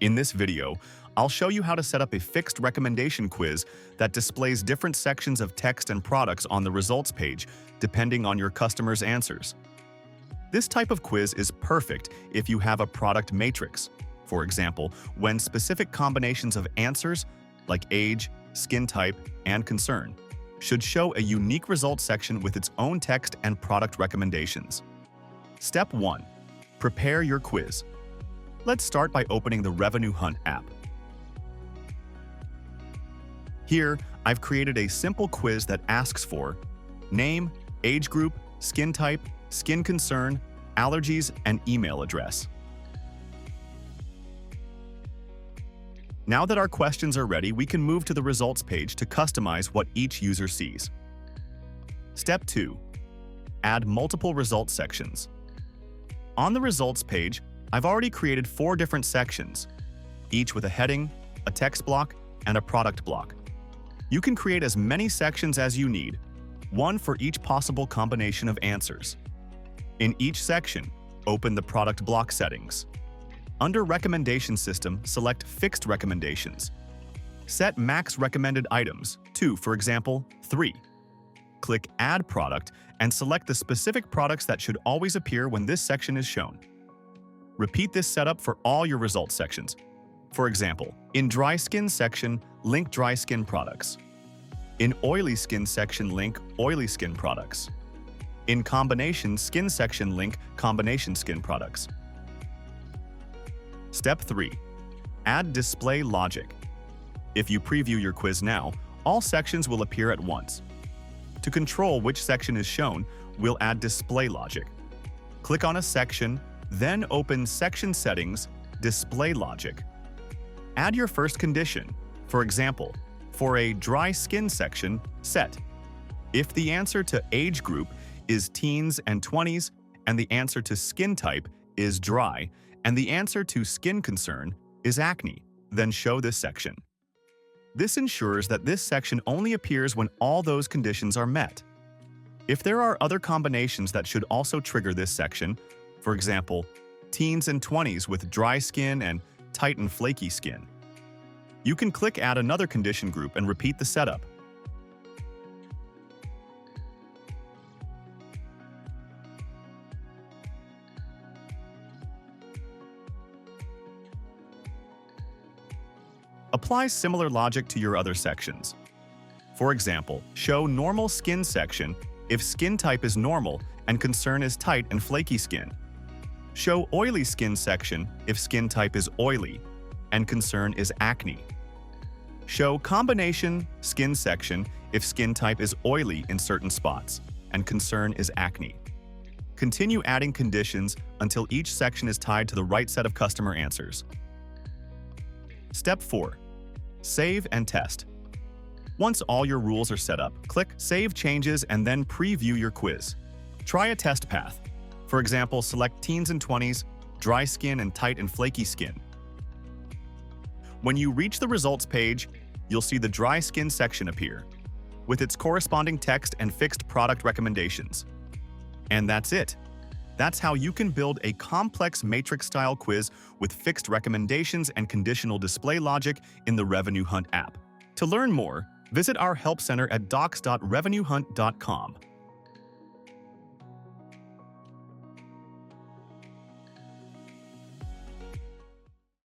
In this video, I'll show you how to set up a fixed recommendation quiz that displays different sections of text and products on the results page, depending on your customer's answers. This type of quiz is perfect if you have a product matrix. For example, when specific combinations of answers, like age, skin type, and concern, should show a unique results section with its own text and product recommendations. Step 1. Prepare your quiz. Let's start by opening the RevenueHunt app. Here, I've created a simple quiz that asks for name, age group, skin type, skin concern, allergies, and email address. Now that our questions are ready, we can move to the results page to customize what each user sees. Step 2. Add multiple results sections. On the results page, I've already created 4 different sections, each with a heading, a text block, and a product block. You can create as many sections as you need, one for each possible combination of answers. In each section, open the product block settings. Under Recommendation System, select Fixed Recommendations. Set max recommended items to, for example, 3. Click Add Product and select the specific products that should always appear when this section is shown. Repeat this setup for all your results sections. For example, in Dry Skin section, link Dry Skin products. In Oily Skin section, link Oily Skin products. In Combination Skin section, link Combination Skin products. Step 3. Add display logic. If you preview your quiz now, all sections will appear at once. To control which section is shown, we'll add display logic. Click on a section, then open Section Settings, Display Logic. Add your first condition. For example, for a dry skin section, set if the answer to age group is teens and 20s, and the answer to skin type is dry, and the answer to skin concern is acne, then show this section. This ensures that this section only appears when all those conditions are met. If there are other combinations that should also trigger this section, for example, teens and 20s with dry skin and tight and flaky skin, you can click Add another condition group and repeat the setup. Apply similar logic to your other sections. For example, show normal skin section if skin type is normal and concern is tight and flaky skin. Show oily skin section if skin type is oily and concern is acne. Show combination skin section if skin type is oily in certain spots and concern is acne. Continue adding conditions until each section is tied to the right set of customer answers. Step 4. Save and test. Once all your rules are set up, click Save Changes and then preview your quiz. Try a test path. For example, select teens and 20s, dry skin and tight and flaky skin. When you reach the results page, you'll see the dry skin section appear, with its corresponding text and fixed product recommendations. And that's it. That's how you can build a complex matrix-style quiz with fixed recommendations and conditional display logic in the RevenueHunt app. To learn more, visit our help center at docs.revenuehunt.com.